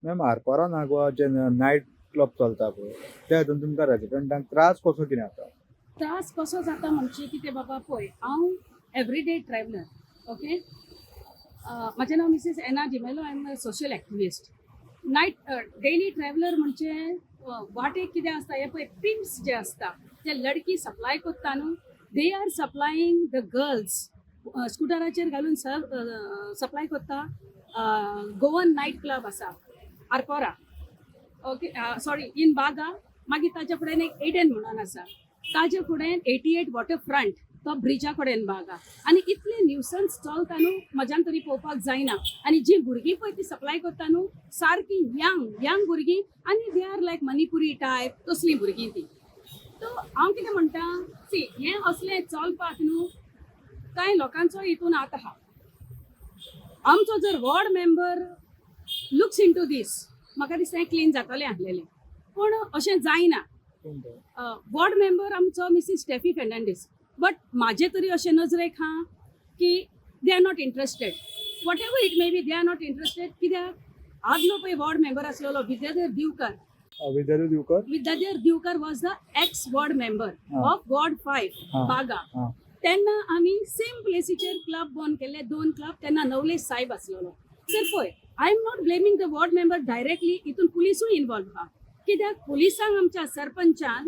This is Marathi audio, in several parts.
मॅम आरपारा नागवा जे नायट क्लब चलता पळय त्या हातून तुमकां रेजिडेंटांक त्रास कसो कितें जाता? त्रास कसो जाता म्हणजे कितें बाबा पळय हांव एवरीडे ट्रॅव्हलर ओके. म्हजें नांव मिसेस एना जिमेलो. I am a social activist. Night daily traveller म्हणजे वाटेक कितें आसता हे पळय पिम्प्स जे आसता ते लडकी सप्लाय कोत्ता न्हू. दे आर सप्लायींग द गर्ल्स स्कुटराचेर घालून सप्लाय कोत्ता. गोवन नायट क्लब आसा आरपोरा ओके. सॉरी इन बागा. मागीर ताजे फुडें एक एडन म्हणून आसा. ताजे फुडें 88 वॉटर फ्रंट तो ब्रिजा कडेन बागा. आनी इतले न्यूसन्स चलता न्हू म्हज्यान तरी पळोवपाक जायना. आनी जीं भुरगीं पळय ती सप्लाय करता न्हू सारकी यंग भुरगीं आनी they are like Manipuri type तसलीं भुरगीं ती. तो हांव कितें म्हणटा सी हें असलें चलपाक न्हू कांय लोकांचो हितून हात आहा. आमचो जर ward member looks into this म्हाका दिसता क्लीन जातलें आसलेलें पूण अशें जायना. वॉर्ड मेंबर आमचो मिसीस स्टेफी फेर्नांडीस. बट म्हाजे तरी अशें नजरेक हा की they are not interested. Whatever it may be they are not interested. कित्याक आदलो पळय वॉर्ड मेंबर आसलेलो Vidyadhar Divkar. Vidyadhar Divkar Vidyadhar Divkar was the ex ward member of ward 5 Baga. तेन्ना आमी सेम प्लेसीचेर क्लब बॉर्न केल्ले 2 क्लब. तेन्ना नवलेश साहेब आसलेलो. सर पळय I am not blaming the ward member directly. हितून पुलिसूय इन्वॉल्व आहा. कित्याक पुलिसांक आमच्या सरपंचान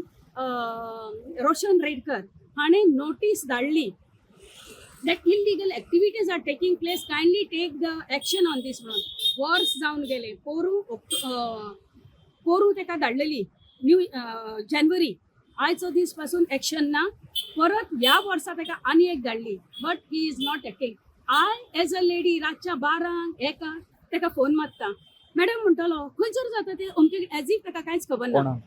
रोशन रेडकर हाणें notice धाडली that illegal activities are taking place, kindly take the action on this म्हणून. वॉर्स जावन गेले. पोरू तेका धाडलेली न्यू जानेवारी. आयचो दीस पासून एक्शन ना. परत ह्या वर्सा तेका आनी एक धाडली but he is not taking. I as a lady रातच्या 12 एका तेका फोन मारता. मॅडम म्हणटलो खंयसर जाता ते अमके एज इफ तेका कांयच खबर ना.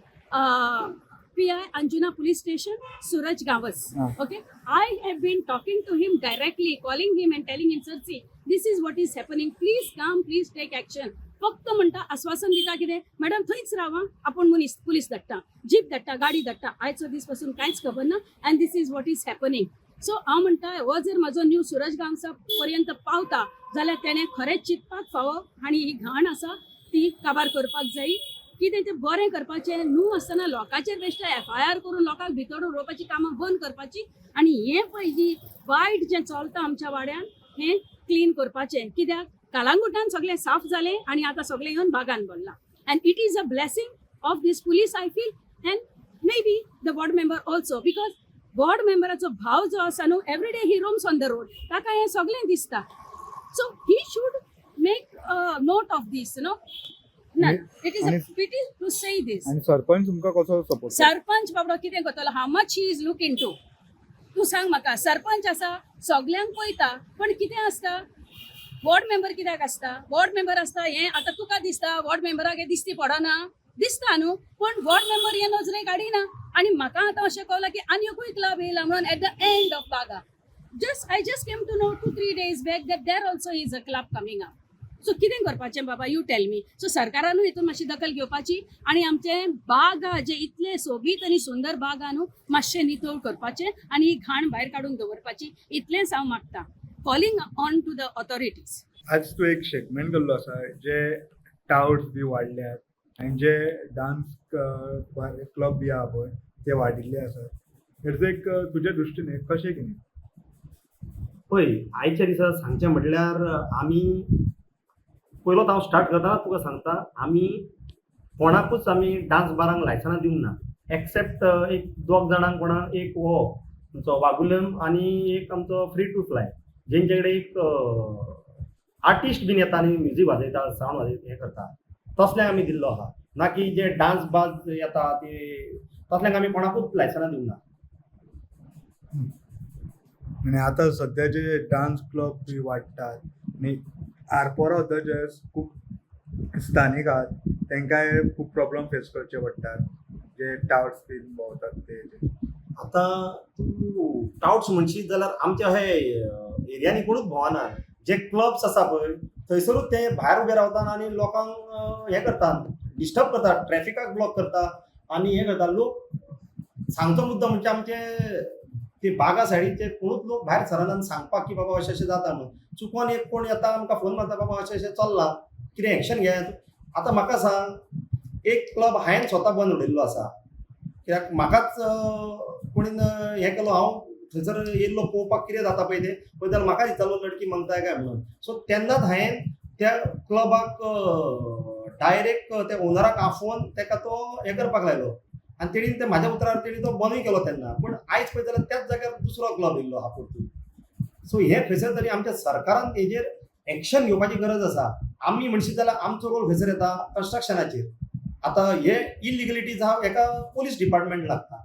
PI Anjuna police station, Suraj Gawas. Okay, I have been talking to him directly, calling him and telling him, sir, see, this is what is happening. Please come, please take action. फक्त म्हणटा आश्वासन दिता कितें मॅडम थंयच रावा आपण पुलीस धाडटा, जीप धाडटा, गाडी धाडटा. आयचो दीस पासून कांयच खबर ना and this is what is happening. So हांव म्हणटा हो जर म्हजो न्यूज सूरज गांवसा पर्यंत पावता जाल्यार तेणें खरेंच चिंतपाक फावो आनी ही घाण आसा ती काबार करपाक जायी. कितें तें बरें करपाचें न्हू आसतना लोकांचेर बेश्टे FIR करून लोकांक भितर उडोवपाची कामां बंद करपाची. आनी हें पळय वायट जें चलता आमच्या वाड्यान हें क्लीन करपाचें. कित्याक कालांगुटान सगळें साफ जालें आनी आतां सगळें येवन बागान भरलां. And it is a blessing of this police I feel and may be the ward member also. Because ward मेंबराचो भाव जो आसा न्हू everyday he roams on the road. ताका हें सगळें दिसता. So he should make note of this no. It is a pity to say this. आणि सरपंच तुमकां कसो सपोर्ट? सरपंच बाबडो कितें करतलो? How much he is look in to. तूं सांग म्हाका. सरपंच आसा सगल्यांक पळयता पण कितें आसता वॉर्ड मेंबर कित्याक आसता? वॉर्ड मेंबर आसता हें आतां तुका दिसता वॉर्ड मेंबराक हें दिसती पडना दिसता न्हू पण वॉर्ड मेंबर हें नजरे काडिना. आनी म्हाका आतां अशें कळलां की आनी एकूय क्लब येयला म्हणून एट द एंड ऑफ बागा. I just came to know 2-3 days back that there also is a club coming up. So कितें करपाचें बाबा यू टेल मी. सो सरकारानूय हितून मातशी दखल घेवपाची आनी आमचे बागा जे इतले सोबीत आनी सुंदर बागा न्हू मातशें नितळ करपाचें आनी ही घाण भायर काडून दवरपाची. इतलेंच हांव मागता. Calling on to the authorities. आज तू एक स्टेटमेंट केल्लो आसा जे टावर्स बी वाडल्यात आनी जे डान्स क्लब बी आहा पळय ते वाडिल्ले आसात. हेचो एक तुज्या दृश्टीन कशें कितें? पळय आयच्या दिसा सांगचें म्हटल्यार आमी पयलो हांव स्टार्ट करता तुका सांगता आमी कोणाकूच आमी डान्स बारांक लायसनां दिवंक ना एक्सेप्ट एक 2 जाणांक कोणाक एक हो आमचो वागुलम आनी एक आमचो फ्री टू फ्लाय जेंचे कडेन एक आर्टिस्ट बीन येता आनी म्युजीक वाजयता सावंड वाजयता हें करता तसल्यांक आमी दिल्लो आहा. ना की जे डान्स बाज येता ते तसल्यांक आमी कोणाकूच लायसनां दिवंक ना. आणि आता सध्या जे डान्स क्लब बी वाडटात आनी आरपोरा सुद्दां जे खूब स्थानीक आहात तांकांय खूब प्रॉब्लेम फेस करचे पडटात जे टावर्स बीन भोंवतात ते. आतां तूं टाउट्स म्हणशीत जाल्यार आमच्या हे एरियांनी कोणूच भोंवना. जे क्लब्स आसा पळय थंयसरूच ते भायर उबे रावतात आनी लोकांक हें करतात डिस्टर्ब करतात ट्रॅफिकाक ब्लॉक करता आनी हें करता. लोक सांगचो मुद्दो म्हणजे आमचे ते बागा सायडीचे कोणूच लोक भायर सरनात सांगपाक की बाबा अशें अशें जाता म्हणून. चुकोन एक कोण येता आमकां फोन मारता बाबा अशें अशें चल्लां कितें एक्शन घेयात. आता म्हाका सांग एक क्लब हांवें स्वता बंद उडयल्लो आसा कित्याक म्हाकाच कोणीन हें केलो हांव थंयसर येयल्लो पळोवपाक कितें जाता पळय तें पळय जाल्यार म्हाका दिसतालो लडकी मंगताय काय म्हणून सो तेन्नाच हांवें त्या क्लबाक डायरेक्ट त्या ओनराक आफोवन ताका तो हें करपाक लायलो आनी तेणीन ते म्हाज्या उतरार तेणी तो बंदूय केलो तेन्ना पूण आयज पळयत जाल्यार त्याच जाग्यार दुसरो क्लब येयल्लो आहा परतून सो हे खंयसर तरी आमच्या सरकारान हेजेर एक्शन घेवपाची गरज आसा आमी म्हणशीत जाल्यार आमचो रोल खंयसर येता कन्स्ट्रक्शनाचेर आतां हे इलिगलिटीज आहा हेका पुलीस डिपार्टमेंट लागता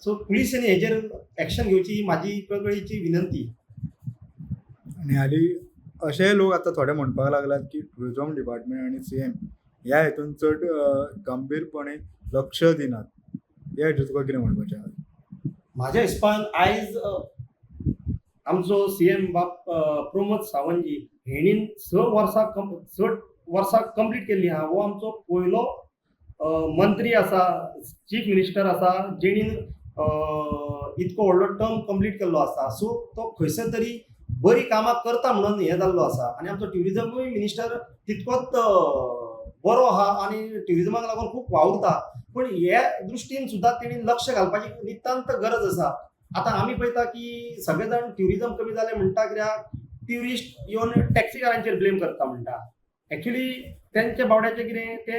सो पुलिसांनी हेजेर एक्शन घेवची ही म्हाजी कळकळीची विनंती आनी हाली अशेय लोक आतां थोडे म्हणपाक लागल्यात की टुरिझम डिपार्टमेंट आनी CM ह्या हेतून चड गंभीरपणे लक्ष दिनात ह्या हेतून तुका कितें म्हणपाचें आहा म्हाज्या हिसपान आयज आमचो CM बाब प्रमोद सावंतजी हेणीन 6 वर्सां कंप्लीट केल्ली आहा हो आमचो पयलो मंत्री आसा चीफ मिनिस्टर आसा जेणीन इतको व्हडलो टर्म कंप्लीट केल्लो आसा सो तो खंयसर तरी बरी कामां करता म्हणून हें जाल्लो आसा आनी आमचो ट्युरिजमूय मिनिस्टर तितकोच बरो आहा आनी ट्युरिजमाक लागून खूब वावुरता पूण हे दृश्टीन सुद्दां तेणी लक्ष घालपाची नितांत गरज आसा आतां आमी पळयता की सगळे जाण ट्युरिजम कमी जालें म्हणटा कित्याक ट्युरिस्ट येवन टॅक्सीकारांचेर ब्लेम करता म्हणटा एक्चुली तेंचे बावड्याचें कितें ते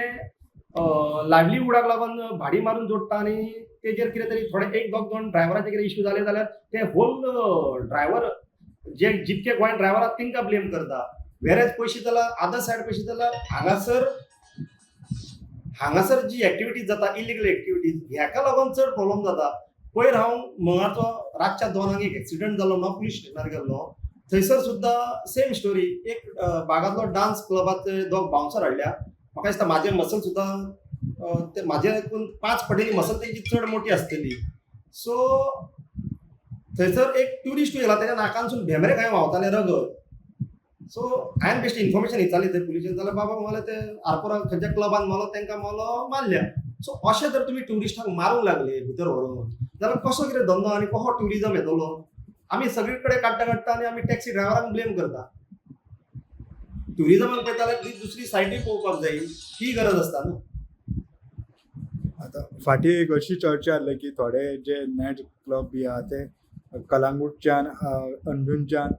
लायव्हलीवूडाक लागून भाडी मारून जोडटा आनी तेजेर कितें तरी थोडे एक दोन ड्रायव्हराचे कितें इश्यू जाले जाल्यार ते होल ड्रायव्हर जे जितके गोंय ड्रायव्हर आहात तांकां ब्लेम करता वेरेज पयशे जाल्यार अदर सायड पयशे जाल्यार हांगासर जी एक्टिविटीज जाता इलिगल एक्टिविटीज ह्याका लागून चड प्रॉब्लम जाता पयर हांव मंगळारचो रातच्या 2 एक एक्सिडंट जालो ना पुलीस स्टेशनार गेल्लो थंयसर सुद्दां सेम स्टोरी एक बागांतलो डान्स क्लबाचे 2 बाउन्सर हाडल्या म्हाका दिसता म्हाजे मसल सुद्दां ते म्हाजे 5 पटेली मसल तेंची चड मोठी आसतली सो थंयसर एक ट्युरिस्ट येयला तेच्या नाकानसून भेंबरे काय व्हांवताले रगत सो हांवें बेश्टी इन्फॉर्मेशन विचारली थंय पुलिशेन जाल्यार बाबा मला ते आरपोरा खंयच्या क्लबान मारलो तांकां मारलो मारल्या सो अशें जर तुमी ट्युरिस्टांक मारूंक लागले भितर व्हरून जाल्यार कसो कितें धंदो आनी कसो ट्युरिजम येतलो आमी सगळे कडेन काडटा आनी आमी टॅक्सी ड्रायव्हरांक ब्लेम करता ट्युरिजमाक पळयता जाल्यार दुसरी सायडूय पळोवपाक जाय ही गरज आसता न्हू आतां फाटीं एक अशी चर्चा जाल्ली की थोडे जे नायट क्लब बी आहा ते कलांगूटच्यान अंजुनच्यान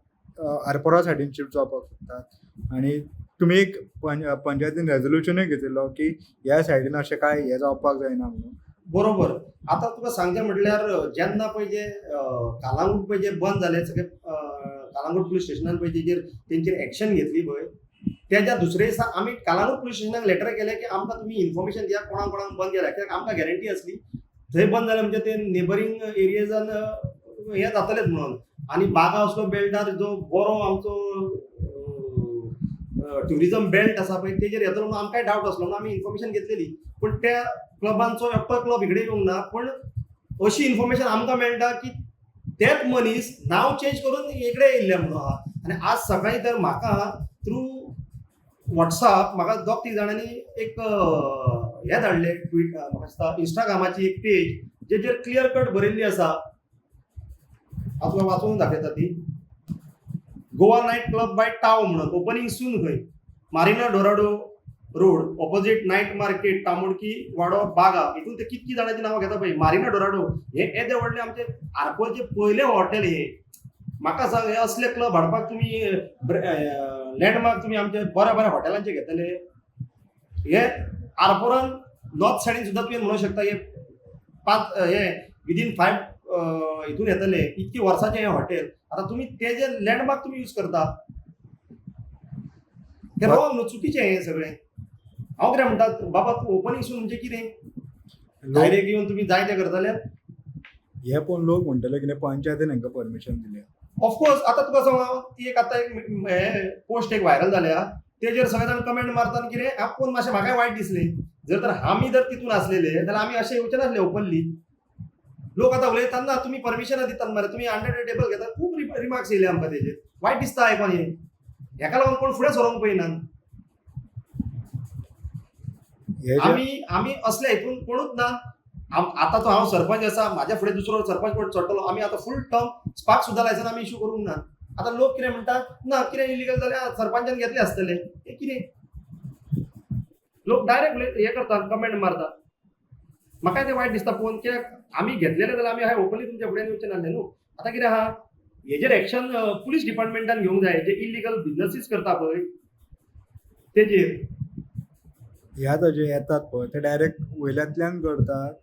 आरपोरा सायडीन शिफ्ट जावपाक सोदतात आनी तुमी एक पंचायतीन रेजोल्युशनूय घेतिल्लो की ह्या सायडीन अशें काय हें जावपाक जायना म्हणून बरोबर आतां तुका सांगचें म्हटल्यार जेन्ना पळय जे कालांगूट पळय जे बंद जाले सगळे कालांगूट पुलीस स्टेशनान पळय तेजेर तेंचेर एक्शन घेतली पळय तेज्या दुसरे दिसा आमी कालांगूट पुलीस स्टेशनाक लेटर केलें की आमकां तुमी इन्फॉर्मेशन दिया कोणाक कोणाक बंद केल्या कित्याक आमकां गॅरंटी आसली थंय बंद जालें म्हणजे ते नेबरींग एरियेजान हें जातलेंच म्हणून आनी बागा असलो बेल्टार जो बरो आमचो ट्युरिजम बेल्ट आसा पळय तेजेर येतलो म्हणून आमकांय डावट आसलो म्हणून आमी इन्फॉर्मेशन घेतलेली पूण त्या क्लबांचो एकटो क्लब इकडे येवंक ना पूण अशी इन्फॉर्मेशन आमकां मेळटा की तेच मनीस नांव चेंज करून इकडे येयल्ले म्हणून आहा आनी आज सकाळीं तर म्हाका थ्रू वॉट्सॲप म्हाका 2-3 जाणांनी एक हें धाडलें ट्वीट म्हाका दिसता इंस्टाग्रामाची एक पेज जेचेर क्लियर कट बरयल्ली आसा तुका वाचून दाखयता ती गोवा नायट क्लब बाय टाव म्हणून ओपनिंग सून खंय Marina Dorado road opposite night market Tamudki Vaddo Baga हितून ते कितकी जाणांची नांवां घेता पळय मारिना डोराडो हे येदे व्हडले आमचे आरपोरचे पयले हॉटेल हे म्हाका सांग हे असले क्लब हाडपाक तुमी लँडमार्क तुमी आमचे बऱ्या हॉटेलांचे घेतले हे आरपोरान नॉर्थ सायडीन सुद्दां तुवें म्हणूंक शकता हे 5 हे विदीन 5 हितून येतले इतकी वर्साचें हें हॉटेल आतां तुमी तेजे लँडमार्क तुमी यूज करता हे रॉंग न्हू चुकीचें हें सगळें हांव कितें म्हणटा बाबा तूं ओपनिंग सून म्हणजे कितें डायरेक्ट येवन तुमी जाय तें करतले हे पळोवन लोक म्हणटले कितें पंचायतीन हांकां परमिशन दिलें ऑफकोर्स आतां तुका सांग ती एक आतां एक पोस्ट एक व्हायरल जाल्या तेजेर सगळे जाण कमेंट मारता कितें पळोवन मातशें म्हाकाय वायट दिसलें जर आमी जर तितून आसलेले जाल्यार आमी अशें येवचे नासले ओपनली लोक आतां उलयतात ना तुमी परमिशनां दितात मरे तुमी अंडर टेबल घेतात खूब रिमार्क्स येयले आमकां तेजेर वायट दिसता आयकोन हें हेका लागून कोण फुडें सरोंक पळयनात आमी असले हितून कोणूच ना आतां तो हांव सरपंच आसा म्हाज्या फुडें दुसरो सरपंच कोण चडटलो आमी आतां फूल टर्म स्पार्क सुद्दां लायसन आमी इश्यू करूंक ना आतां लोक कितें म्हणटात ना कितें इलिगल जाल्यार सरपंचान घेतले आसतले हें कितें लोक डायरेक्ट हे करतात, कमेंट मारतात. म्हाका ते वायट दिसता पळोवन, कित्याक आमी घेतलेले जाल्यार आमी हांवें ओपनली तुमच्या फुड्यान येवचें नासलें न्हू. आतां कितें आहा, हेजेर एक्शन पुलीस डिपार्टमेंटान घेवंक जाय, जे इलिगल बिझनसीस करता पळय तेजेर. हे आतां जे येतात पळय ते डायरेक्ट वयल्यांतल्यान करतात,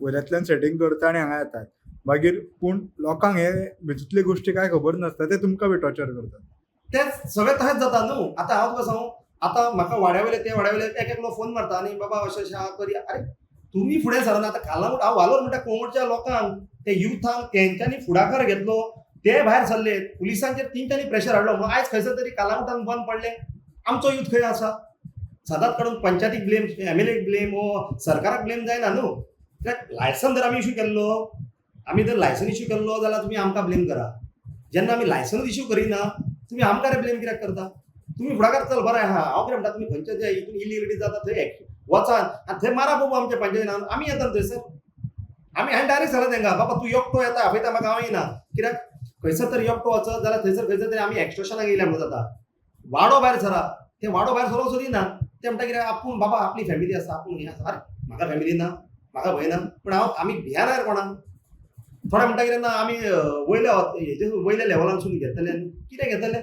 वयल्यांतल्यान सेटींग करता आनी हांगा येतात. मागीर पूण लोकांक हे भितूतली गोश्टी कांय खबर नासता, ते तुमकां बी टॉर्चर करतात. तें सगळें तशेंच जाता न्हू. आतां हांव तुका सांगू, आतां म्हाका वाड्या वयले ते वाड्या वयले एक एकलो फोन मारता आनी बाबा अशें अशें आहा करया. अरे तुमी फुडें सरना. आतां कालांगूट हांव वालोर म्हणटा कोंगूटच्या लोकांक, ते युथांक तेंच्यांनी फुडाकार घेतलो, ते भायर सरले, पुलिसांचेर तेंच्यांनी प्रेशर हाडलो म्हणून आयज खंयसर तरी कालांगूटान बंद पडलें. आमचो यूथ खंय आसा? सदांच काडून पंचायतीक ब्लेम, MLAक ब्लेम, वो सरकाराक ब्लेम जायना न्हू. कित्याक लायसन जर आमी इश्यू केल्लो, आमी जर लायसन इश्यू केल्लो जाल्यार तुमी आमकां ब्लेम करा. जेन्ना आमी लायसनूच इश्यू करिना तुमी आमकां ब्लेम कित्याक करता? तुमी फुडाकार चल बरें आहा. हांव कितें म्हणटा, तुमी खंयच्या जे हितून इलिगलिटी जाता थंय वचान आनी थंय मारा बाबू आमच्या पंचायतीन. आमी येता थंयसर. हांवें डायरेक्ट सांगलें तांकां, बाबा तूं एकटो येता आपयता म्हाका, हांव येना. कित्याक खंयसर तरी एकटो वचत जाल्यार थंयसर खंयसर तरी आमी एक्स्ट्रोशनाक येयल्या म्हणून जाता. वाडो भायर सरा. ते वाडो भायर सरोंक सोदिना. ते म्हणटा कितें, आपूण बाबा आपली फॅमिली आसा, आपूण हें आसा. अरे म्हाका फॅमिली ना, म्हाका भंय ना, पूण आमी भियाना रे कोणाक. थोडे म्हणटा कितें ना, आमी वयल्या लेवलानसून घेतले. कितें घेतले?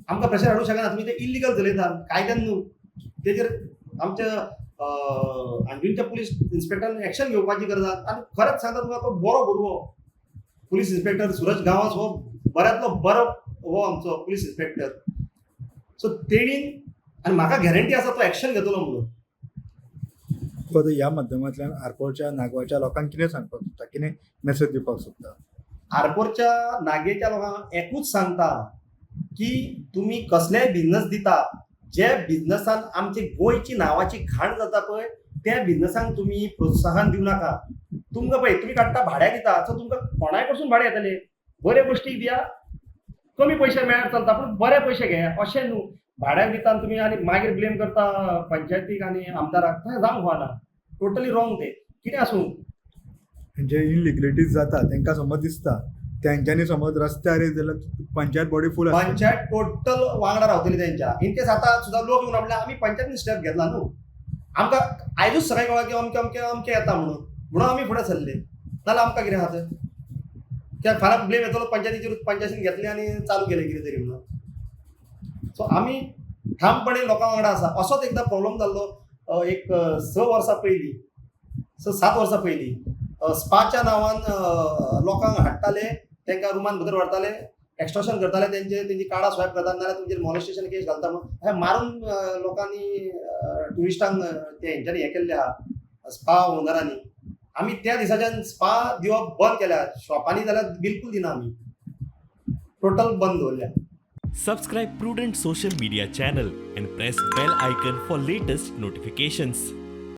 आमकां प्रेशर हाडूंक शकना. तुमी ते इलिगल चलयता कायद्यान न्हू. तेजेर आमच्या अंजुनच्या पुलीस इन्स्पेक्टरान एक्शन घेवपाची गरज आसा. आनी खरेंच सांगता तुका, तो बरो भुरगो पुलीस इन्स्पेक्टर सूरज गांवस, हो बऱ्यांतलो बरो हो आमचो पुलीस इन्स्पेक्टर. सो तेणीन, आनी म्हाका गॅरंटी आसा तो एक्शन घेतलो म्हणून. तूं आतां ह्या माध्यमांतल्यान आरपोरच्या नागवाच्या लोकांक कितें सांगपाक सोदता, कितें मेसेज दिवपाक सोदता? आरपोरच्या नागेच्या लोकांक एकूच सांगता की तुमी कसलेय बिझनस दिता, जे बिझनसान आमची गोंयची नांवाची घाण जाता पळय, त्या बिझनसांक तुमी प्रोत्साहन दिवं नाका. तुमकां पळय, तुमी काडटा भाड्या दिता, सो तुमकां कोणाय कडसून भाडें येतलें. बरे गोश्टी दिया, कमी पयशे मेळ्यार चलता, पूण बरे पयशे घेया. अशें न्हू भाड्याक दिता आनी तुमी आनी मागीर ब्लेम करता पंचायतीक आनी आमदाराक. थंय जावंक फावना. टोटली रॉंग ते. कितें आसूं, जे इलिगलिटीज जाता तांकां समज दिसता, तेंच्यांनी समज रस्त्यार येयत जाल्यार पंचायत बॉडी फूल आसता. पंचायत टोटल वांगडा रावतली तेंच्या. इन केस आतां सुद्दां लोक येवन आपल्या आमी पंचायतीन स्टेप घेतला न्हू. आमकां आयजूच सकाळी कळ्ळां की अमके अमके अमके येता म्हणून आमी फुडें सरले. जाल्यार आमकां कितें आहा तर? कित्याक फाल्यां ब्लेम येतलो पंचायतीचेर, पंचायतीन घेतले आनी चालू केलें कितें तरी म्हणून. सो आमी ठामपणे लोकां वांगडा आसा. असोच एकदां प्रॉब्लम जाल्लो एक 7 वर्सां पयलीं स्पाच्या नांवान लोकांक हाडटाले, तांकां रुमान भितर व्हरताले, एक्स्ट्रोशन करताले, तेंची कार्डां स्वायप करताले, नाल्यार तुमचेर मॉलेस्टेशन केस घालता म्हणून हे मारून लोकांनी ट्युरिस्टांक ते हेंच्यांनी हें केल्लें आहा स्पा ओनरांनी. आमी त्या दिसाच्यान स्पा दिवप बंद केल्या. शॉपांनी जाल्यार बिलकुल दिना आमी. टोटल बंद दवरल्या. Subscribe Prudent social media channel and press bell icon for latest notifications.